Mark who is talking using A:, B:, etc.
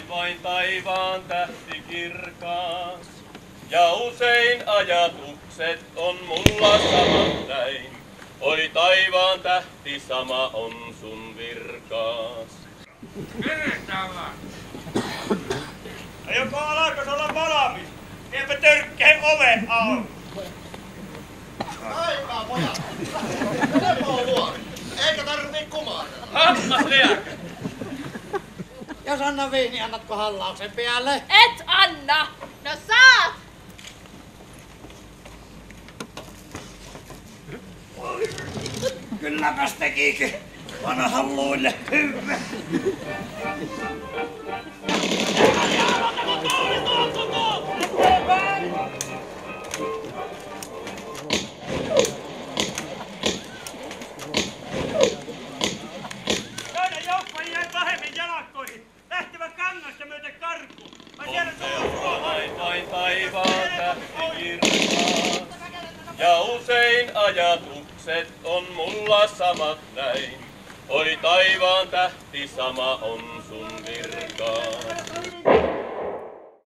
A: vain taivaan tähti kirkas. Ja usein ajatukset on mulla samat näin. Oi taivaan tähti sama on sun virkaas.
B: Keretään.
C: Ja joko alkoi olla valmis, niinpä törkkeen oven auki.
D: Aikaa pojat. Lepo luori. Eikä tarvii kumarella.
A: Hammas liäkä!
D: Jos anna viini, annatko hallauksen päälle?
E: Et anna! No saat!
D: Kylläpäs tekikin vanhan luille hyvä.
C: Toinen joukko jäi pahemmin jalakkoihin. Lähtivät kangasta myöten karkuun.
A: Vain taivaan tähti kirkas. Ja usein ajatukset on mulla samat näin. Oi taivaan tähti sama on sun virkaas.